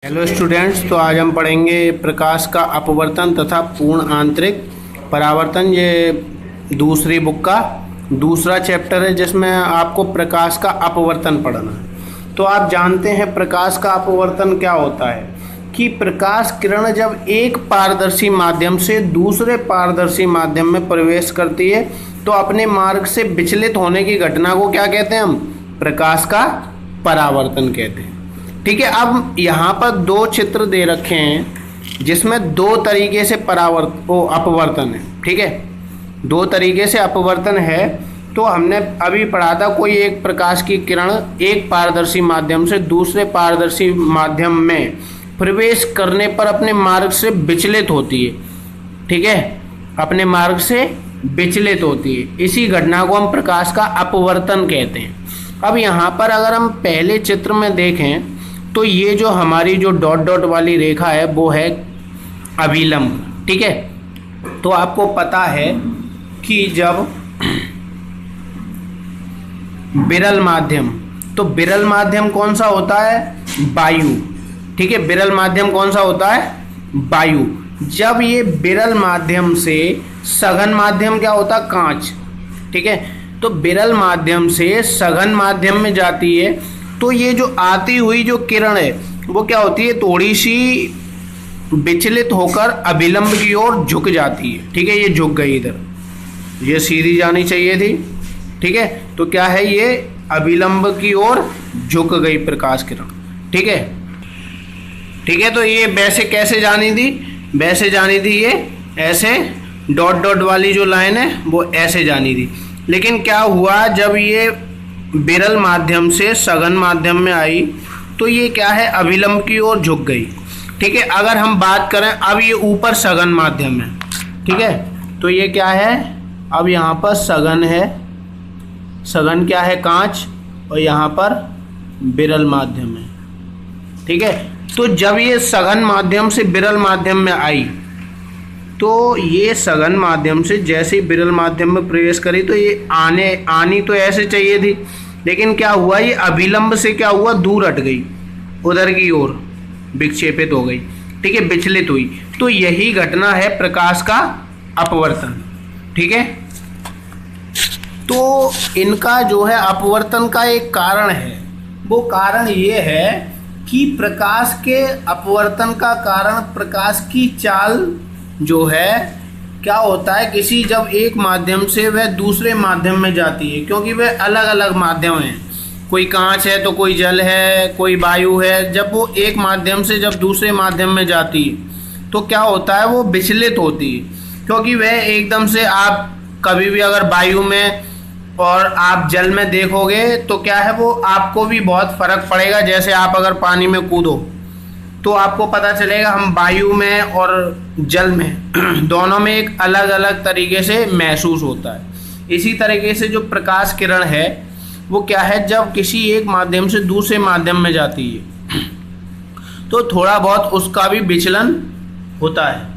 Hello students, तो आज हम पढ़ेंगे प्रकाश का अपवर्तन तथा पूर्ण आंतरिक परावर्तन। ये दूसरी बुक का दूसरा चैप्टर है जिसमें आपको प्रकाश का अपवर्तन पढ़ना है। तो आप जानते हैं प्रकाश का अपवर्तन क्या होता है कि प्रकाश किरण जब एक पारदर्शी माध्यम से दूसरे पारदर्शी माध्यम में प्रवेश करती है तो अपने मार्ग से विचलित होने की घटना को क्या कहते हैं? हम प्रकाश का परावर्तन कहते हैं। ठीक है। अब यहाँ पर दो चित्र दे रखे हैं जिसमें दो तरीके से अपवर्तन है। ठीक है, दो तरीके से अपवर्तन है। तो हमने अभी पढ़ा था कोई एक प्रकाश की किरण एक पारदर्शी माध्यम से दूसरे पारदर्शी माध्यम में प्रवेश करने पर अपने मार्ग से विचलित होती है। ठीक है, अपने मार्ग से विचलित होती है। इसी घटना को हम प्रकाश का अपवर्तन कहते हैं। अब यहाँ पर अगर हम पहले चित्र में देखें तो ये जो हमारी जो डॉट डॉट वाली रेखा है वो है अभिलंब। ठीक है, तो आपको पता है कि जब विरल माध्यम, तो विरल माध्यम कौन सा होता है? वायु। ठीक है, विरल माध्यम कौन सा होता है? वायु। जब ये विरल माध्यम से सघन माध्यम क्या होता? कांच। ठीक है, तो विरल माध्यम से सघन माध्यम में जाती है तो ये जो आती हुई जो किरण है वो क्या होती है? थोड़ी सी विचलित होकर अभिलंब की ओर झुक जाती है। ठीक है, ये झुक गई, इधर ये सीधी जानी चाहिए थी। ठीक है, तो क्या है? ये अभिलंब की ओर झुक गई प्रकाश किरण। ठीक है, ठीक है, तो ये वैसे कैसे जानी थी? वैसे जानी थी, ये ऐसे डॉट डॉट वाली जो लाइन है वो ऐसे जानी थी। लेकिन क्या हुआ, जब ये विरल माध्यम से सघन माध्यम में आई तो ये क्या है? अभिलंब की ओर झुक गई। ठीक है, अगर हम बात करें अब ये ऊपर सघन माध्यम है। ठीक है, तो ये क्या है? अब यहाँ पर सघन है, सघन क्या है? कांच, और यहाँ पर विरल माध्यम है। ठीक है, तो जब ये सघन माध्यम से विरल माध्यम में आई तो ये सघन माध्यम से जैसे ही विरल माध्यम में प्रवेश करी तो ये आनी तो ऐसे चाहिए थी, लेकिन क्या हुआ? ये अभिलंब से क्या हुआ? दूर हट गई, उधर की ओर विक्षेपित हो गई। ठीक है, विचलित हुई। तो यही घटना है प्रकाश का अपवर्तन। ठीक है, तो इनका जो है अपवर्तन का एक कारण है, वो कारण ये है कि प्रकाश के अपवर्तन का कारण प्रकाश की चाल जो है क्या होता है, किसी जब एक माध्यम से वह दूसरे माध्यम में जाती है, क्योंकि वह अलग अलग माध्यम हैं, कोई कांच है तो कोई जल है, कोई वायु है। जब वो एक माध्यम से जब दूसरे माध्यम में जाती है तो क्या होता है? वो विचलित होती है, क्योंकि वह एकदम से आप कभी भी अगर वायु में और आप जल में देखोगे तो क्या है, वो आपको भी बहुत फर्क पड़ेगा। जैसे आप अगर पानी में कूदो तो आपको पता चलेगा हम वायु में और जल में दोनों में एक अलग अलग तरीके से महसूस होता है। इसी तरीके से जो प्रकाश किरण है वो क्या है, जब किसी एक माध्यम से दूसरे माध्यम में जाती है तो थोड़ा बहुत उसका भी विचलन होता है।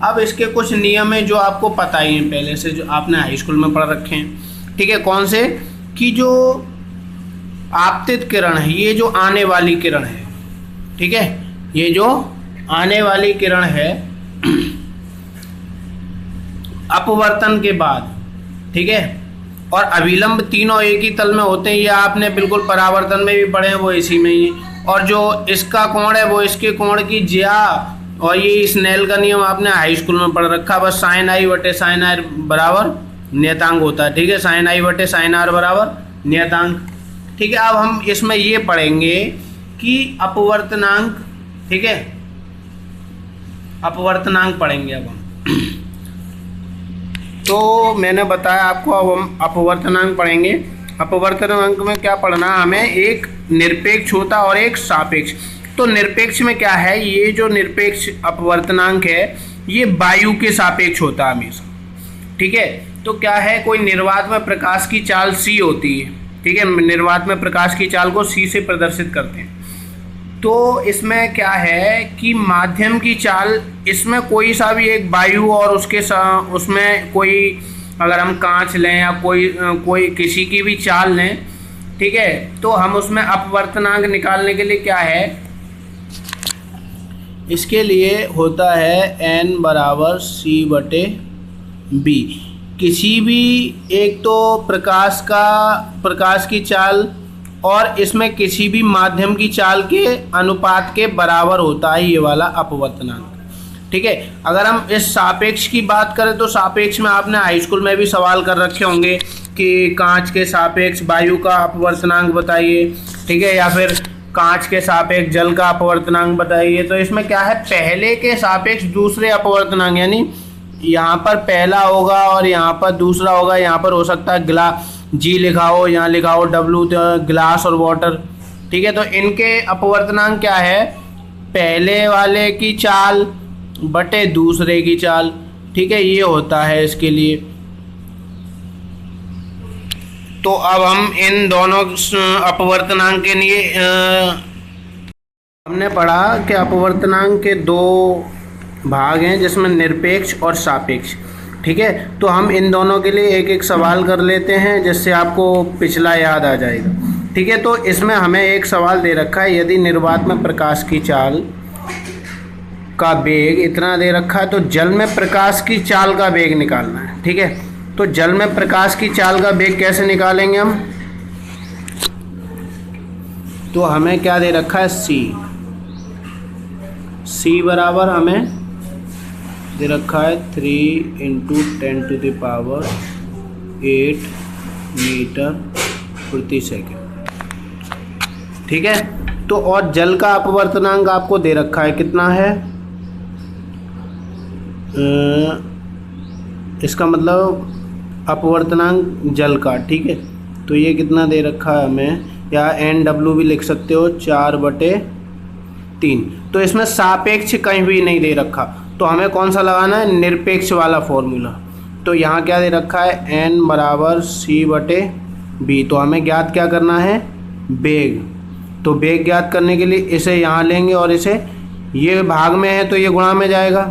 अब इसके कुछ नियम है जो आपको पता ही है पहले से, जो आपने हाई स्कूल में पढ़ रखे हैं। ठीक है, कौन से? कि जो आपतित किरण है, ये जो आने वाली किरण है, ठीक है, ये जो आने वाली किरण है अपवर्तन के बाद, ठीक है, और अभिलंब तीनों एक ही तल में होते हैं। ये आपने बिल्कुल परावर्तन में भी पढ़े हैं, वो इसी में ही। और जो इसका कोण है वो इसके कोण की ज्या, और ये स्नेल का नियम आपने हाई स्कूल में पढ़ रखा। बस साइन आई बटे साइन आर बराबर नियतांक होता है। ठीक है, साइन आई बटे साइन आर बराबर नियतांक। ठीक है, अब हम इसमें ये पढ़ेंगे कि अपवर्तनांक, ठीक है, अपवर्तनांक पढ़ेंगे अब हम। तो मैंने बताया आपको, अब हम अपवर्तनांक पढ़ेंगे। अपवर्तनांक में क्या पढ़ना है हमें? एक निरपेक्ष होता और एक सापेक्ष। तो निरपेक्ष में क्या है? ये जो निरपेक्ष अपवर्तनांक है ये वायु के सापेक्ष होता है हमेशा। ठीक है, तो क्या है, कोई निर्वात में प्रकाश की चाल c होती है। ठीक है, निर्वात में प्रकाश की चाल को c से प्रदर्शित करते हैं। तो इसमें क्या है कि माध्यम की चाल, इसमें कोई सा भी एक वायु और उसमें कोई, अगर हम कांच लें या कोई किसी की भी चाल लें, ठीक है, तो हम उसमें अपवर्तनांक निकालने के लिए क्या है, इसके लिए होता है n बराबर c बटे b। किसी भी एक तो प्रकाश की चाल और इसमें किसी भी माध्यम की चाल के अनुपात के बराबर होता है ये वाला अपवर्तनांक। ठीक है, अगर हम इस सापेक्ष की बात करें तो सापेक्ष में आपने हाई स्कूल में भी सवाल कर रखे होंगे कि कांच के सापेक्ष वायु का अपवर्तनांक बताइए, ठीक है, या फिर कांच के सापेक्ष जल का अपवर्तनांक बताइए। तो इसमें क्या है, पहले के सापेक्ष दूसरे अपवर्तनांक, यानी यहाँ पर पहला होगा और यहाँ पर दूसरा होगा। यहाँ पर हो सकता है जी लिखा हो, यहाँ लिखा हो W, तो ग्लास और वाटर। ठीक है, तो इनके अपवर्तनांक क्या है, पहले वाले की चाल बटे दूसरे की चाल। ठीक है, ये होता है इसके लिए। तो अब हम इन दोनों अपवर्तनांक के लिए हमने पढ़ा कि अपवर्तनांक के दो भाग हैं जिसमें निरपेक्ष और सापेक्ष। ठीक है, तो हम इन दोनों के लिए एक एक सवाल कर लेते हैं जिससे आपको पिछला याद आ जाएगा। ठीक है, तो इसमें हमें एक सवाल दे रखा है, यदि निर्वात में प्रकाश की चाल का वेग इतना दे रखा है तो जल में प्रकाश की चाल का वेग निकालना है। ठीक है, तो जल में प्रकाश की चाल का वेग कैसे निकालेंगे हम, तो हमें क्या दे रखा है, c बराबर हमें दे रखा है 3 × 10⁸ मीटर प्रति सेकंड। ठीक है, तो और जल का अपवर्तनांक आपको दे रखा है, कितना है, इसका मतलब अपवर्तनांक जल का। ठीक है, तो ये कितना दे रखा है हमें, या NW भी लिख सकते हो, 4/3। तो इसमें सापेक्ष कहीं भी नहीं दे रखा, तो हमें कौन सा लगाना है, निरपेक्ष वाला फॉर्मूला। तो यहाँ क्या दे रखा है, n बराबर c बटे b। तो हमें ज्ञात क्या करना है, वेग। तो वेग ज्ञात करने के लिए इसे यहाँ लेंगे और इसे, ये भाग में है तो ये गुणा में जाएगा,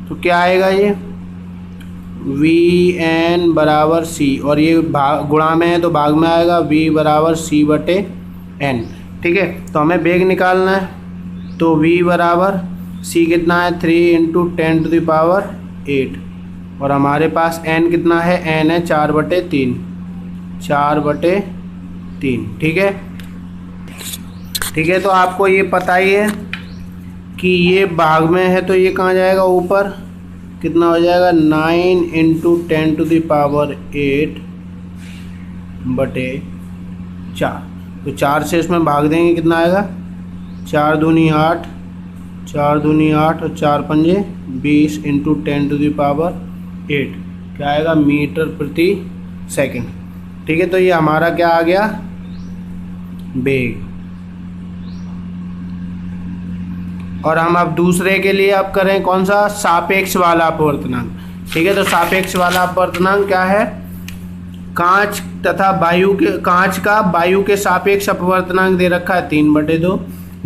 तो क्या आएगा, ये Vn बराबर c, और ये भाग गुणा में है तो भाग में आएगा v बराबर c बटे n। ठीक है, तो हमें वेग निकालना है, तो v बराबर c कितना है, 3 × 10⁸, और हमारे पास n कितना है, n है 4/3। ठीक है, ठीक है, तो आपको ये पता ही है कि ये भाग में है तो ये कहाँ जाएगा, ऊपर कितना हो जाएगा, 9 × 10⁴ तो 4 से इसमें भाग देंगे, कितना आएगा, 4 दूनी 8 और 4 पंजे 20 × 10⁸ क्या आएगा, मीटर प्रति सेकंड। ठीक है, तो ये हमारा क्या आ गया, वेग। और हम अब दूसरे के लिए अब करें कौन सा, सापेक्ष वाला अपवर्तनांक। ठीक है, तो सापेक्ष वाला अपवर्तनांक क्या है, कांच का वायु के सापेक्ष अपवर्तनांक दे रखा है 3/2।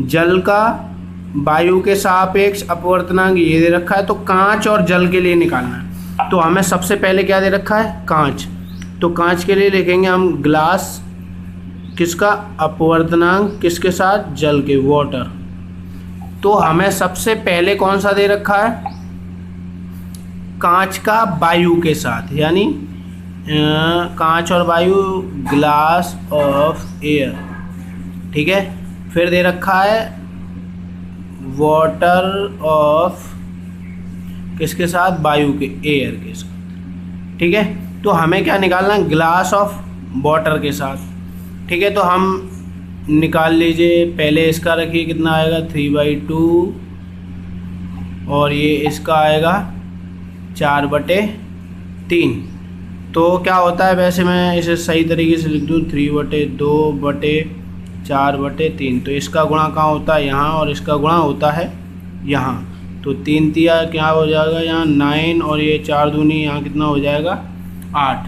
जल का वायु के सापेक्ष अपवर्तनांक ये दे रखा है। तो कांच और जल के लिए निकालना है, तो हमें सबसे पहले क्या दे रखा है, कांच। तो कांच के लिए लिखेंगे हम ग्लास, किसका अपवर्तनांक, किसके साथ, जल के, वाटर। तो हमें सबसे पहले कौन सा दे रखा है, कांच का वायु के साथ, यानी कांच और वायु, ग्लास ऑफ एयर। ठीक है, फिर दे रखा है वाटर ऑफ, किसके साथ, वायु के, एयर के साथ। ठीक है, तो हमें क्या निकालना है, ग्लास ऑफ वाटर के साथ। ठीक है, तो हम निकाल लीजिए, पहले इसका रखिए, कितना आएगा, 3/2, और ये इसका आएगा 4/3। तो क्या होता है, वैसे मैं इसे सही तरीके से लिख दूँ, 3/2/4/3। तो इसका गुणा कहाँ होता है, यहाँ, और इसका गुणा होता है यहाँ। तो 3 तिया क्या हो जाएगा, यहाँ 9, और ये 4 दूनी यहाँ कितना हो जाएगा, 8।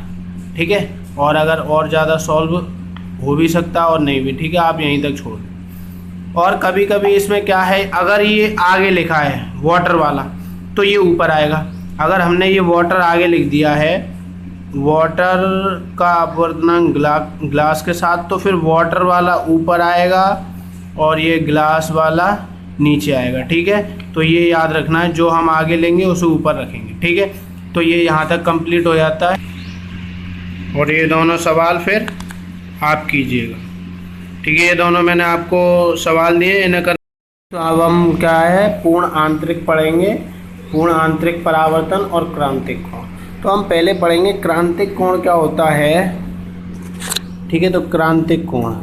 ठीक है, और अगर और ज़्यादा सॉल्व हो भी सकता है और नहीं भी। ठीक है, आप यहीं तक छोड़ दें। और कभी कभी इसमें क्या है, अगर ये आगे लिखा है वाटर वाला तो ये ऊपर आएगा। अगर हमने ये वाटर आगे लिख दिया है, वाटर का अपवर्तनांक ग्लास के साथ, तो फिर वाटर वाला ऊपर आएगा और ये ग्लास वाला नीचे आएगा। ठीक है, तो ये याद रखना है, जो हम आगे लेंगे उसे ऊपर रखेंगे। ठीक है, तो ये यहाँ तक कंप्लीट हो जाता है और ये दोनों सवाल फिर आप कीजिएगा। ठीक है, ये दोनों मैंने आपको सवाल दिए, इन्हें कर। तो अब हम क्या है, पूर्ण आंतरिक पढ़ेंगे, पूर्ण आंतरिक परावर्तन और क्रांतिक कोण। तो हम पहले पढ़ेंगे क्रांतिक कोण क्या होता है। ठीक है, तो क्रांतिक कोण,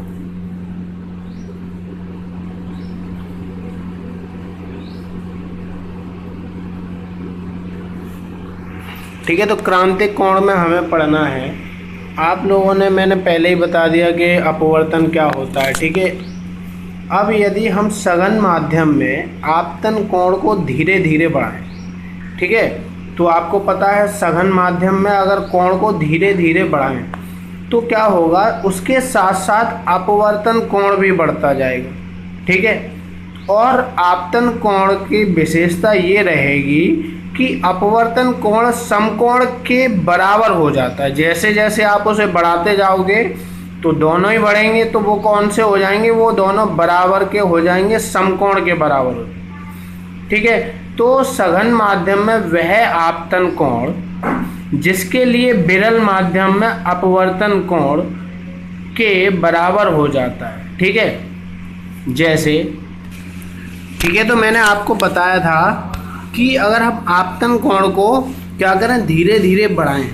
ठीक है, तो क्रांतिक कोण में हमें पढ़ना है, आप लोगों ने, मैंने पहले ही बता दिया कि अपवर्तन क्या होता है। ठीक है, अब यदि हम सघन माध्यम में आपतन कोण को धीरे धीरे बढ़ाएं, ठीक है, तो आपको पता है सघन माध्यम में अगर कोण को धीरे धीरे बढ़ाएं तो क्या होगा, उसके साथ साथ अपवर्तन कोण भी बढ़ता जाएगा। ठीक है, और आपतन कोण की विशेषता ये रहेगी कि अपवर्तन कोण समकोण के बराबर हो जाता है। जैसे जैसे आप उसे बढ़ाते जाओगे तो दोनों ही बढ़ेंगे, तो वो कौन से हो जाएंगे, वो दोनों बराबर के हो जाएंगे, समकोण के बराबर हो जाएंगे। ठीक है, तो सघन माध्यम में वह आपतन कोण जिसके लिए विरल माध्यम में अपवर्तन कोण के बराबर हो जाता है। ठीक है, जैसे, ठीक है, तो मैंने आपको बताया था कि अगर हम आपतन कोण को क्या करें, धीरे धीरे बढ़ाएं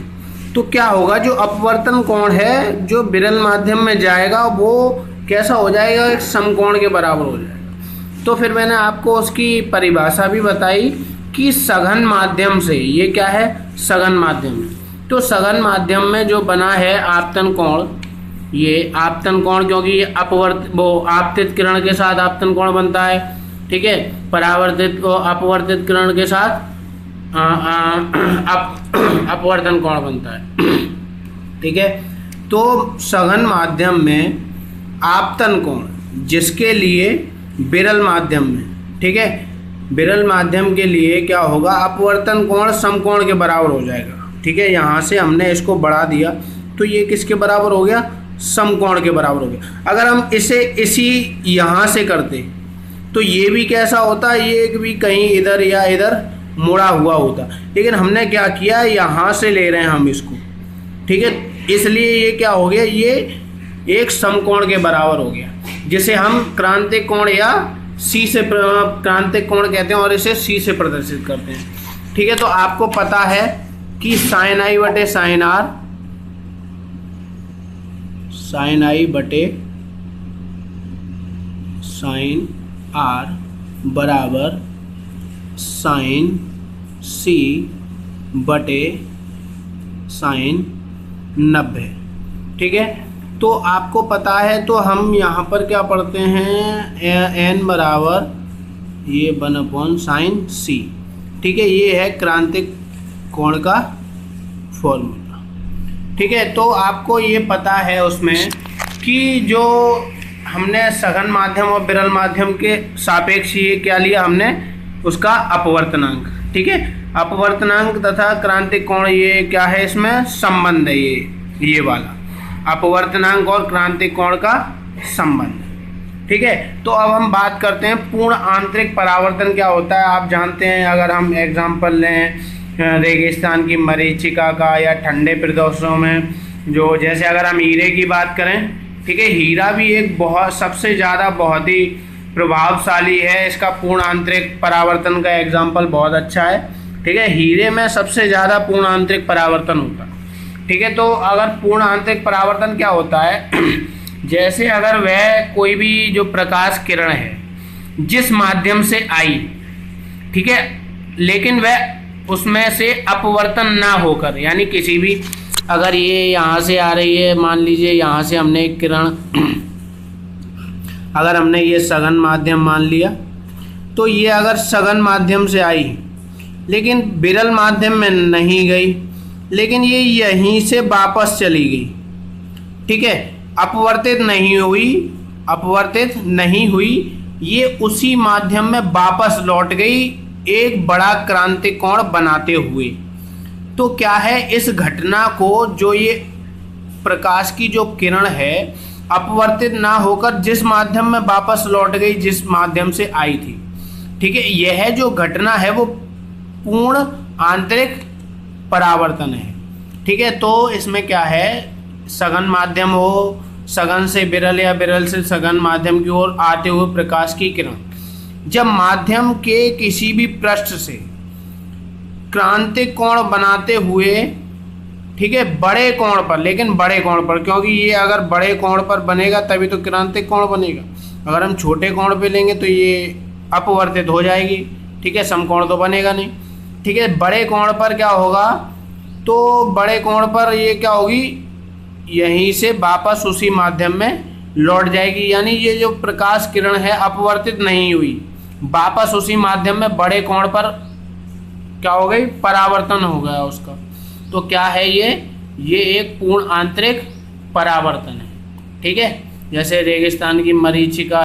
तो क्या होगा, जो अपवर्तन कोण है जो विरल माध्यम में जाएगा वो कैसा हो जाएगा, एक समकोण के बराबर हो जाएगा। तो फिर मैंने आपको उसकी परिभाषा भी बताई कि सघन माध्यम से, ये क्या है, सघन माध्यम, तो सघन माध्यम में जो बना है आपतन कोण, ये आपतन कोण, क्योंकि ये आपतित किरण के साथ आपतन कोण बनता है। ठीक है, परावर्तित और अपवर्तित किरण के साथ अपवर्तन कोण बनता है। ठीक है, तो सघन माध्यम में आपतन कोण जिसके लिए विरल माध्यम में, ठीक है, विरल माध्यम के लिए क्या होगा, अपवर्तन कोण समकोण के बराबर हो जाएगा। ठीक है, यहाँ से हमने इसको बढ़ा दिया तो ये किसके बराबर हो गया, समकोण के बराबर हो गया। अगर हम इसे इसी यहाँ से करते तो ये भी कैसा होता, ये भी कहीं इधर या इधर मुड़ा हुआ होता, लेकिन हमने क्या किया, यहाँ से ले रहे हैं हम इसको। ठीक है, इसलिए ये क्या हो गया, ये एक समकोण के बराबर हो गया, जिसे हम क्रांतिक कोण या सी से क्रांतिक कोण कहते हैं और इसे सी से प्रदर्शित करते हैं। ठीक है, तो आपको पता है कि साइन आई बटे साइन आर, साइन आई बटे साइन आर बराबर साइन सी बटे साइन 90। ठीक है, तो आपको पता है, तो हम यहाँ पर क्या पढ़ते हैं, एन बराबर ये 1/sin सी। ठीक है, ये है क्रांतिक कोण का फॉर्मूला। ठीक है, तो आपको ये पता है उसमें कि जो हमने सघन माध्यम और विरल माध्यम के सापेक्ष ये क्या लिया हमने, उसका अपवर्तनांक। ठीक है, अपवर्तनांक तथा क्रांतिक कोण ये क्या है, इसमें संबंध है, ये वाला अपवर्तनांक और क्रांतिक कोण का संबंध। ठीक है, तो अब हम बात करते हैं पूर्ण आंतरिक परावर्तन क्या होता है। आप जानते हैं, अगर हम एग्जाम्पल लें रेगिस्तान की मरीचिका का या ठंडे प्रदेशों में, जो जैसे अगर हम हीरे की बात करें, ठीक है, हीरा भी एक सबसे ज़्यादा बहुत ही प्रभावशाली है, इसका पूर्ण आंतरिक परावर्तन का एग्जाम्पल बहुत अच्छा है। ठीक है, हीरे में सबसे ज़्यादा पूर्ण आंतरिक परावर्तन होता है। ठीक है, तो अगर पूर्ण आंतरिक परावर्तन क्या होता है, जैसे अगर वह कोई भी जो प्रकाश किरण है जिस माध्यम से आई, ठीक है, लेकिन वह उसमें से अपवर्तन ना होकर, यानी किसी भी, अगर ये यहाँ से आ रही है, मान लीजिए यहाँ से हमने एक किरण, अगर हमने ये सघन माध्यम मान लिया, तो ये अगर सघन माध्यम से आई लेकिन विरल माध्यम में नहीं गई, लेकिन ये यहीं से वापस चली गई। ठीक है, अपवर्तित नहीं हुई, ये उसी माध्यम में वापस लौट गई एक बड़ा क्रांतिक कोण बनाते हुए। तो क्या है, इस घटना को, जो ये प्रकाश की जो किरण है अपवर्तित ना होकर जिस माध्यम में वापस लौट गई, जिस माध्यम से आई थी, ठीक है, यह जो घटना है वो पूर्ण आंतरिक परावर्तन है। ठीक है, तो इसमें क्या है, सघन माध्यम हो, सघन से विरल या विरल से सघन माध्यम की ओर आते हुए प्रकाश की किरण जब माध्यम के किसी भी पृष्ठ से क्रांतिक कोण बनाते हुए, ठीक है, बड़े कोण पर, लेकिन बड़े कोण पर, क्योंकि ये अगर बड़े कोण पर बनेगा तभी तो क्रांतिक कोण बनेगा। अगर हम छोटे कोण पे लेंगे तो ये अपवर्तित हो जाएगी। ठीक है, समकोण तो बनेगा नहीं। ठीक है, बड़े कोण पर क्या होगा, तो बड़े कोण पर ये क्या होगी, यहीं से वापस उसी माध्यम में लौट जाएगी, यानी ये जो प्रकाश किरण है अपवर्तित नहीं हुई, वापस उसी माध्यम में बड़े कोण पर क्या हो गई, परावर्तन हो गया उसका। तो क्या है ये एक पूर्ण आंतरिक परावर्तन है। ठीक है, जैसे रेगिस्तान की मरीचिका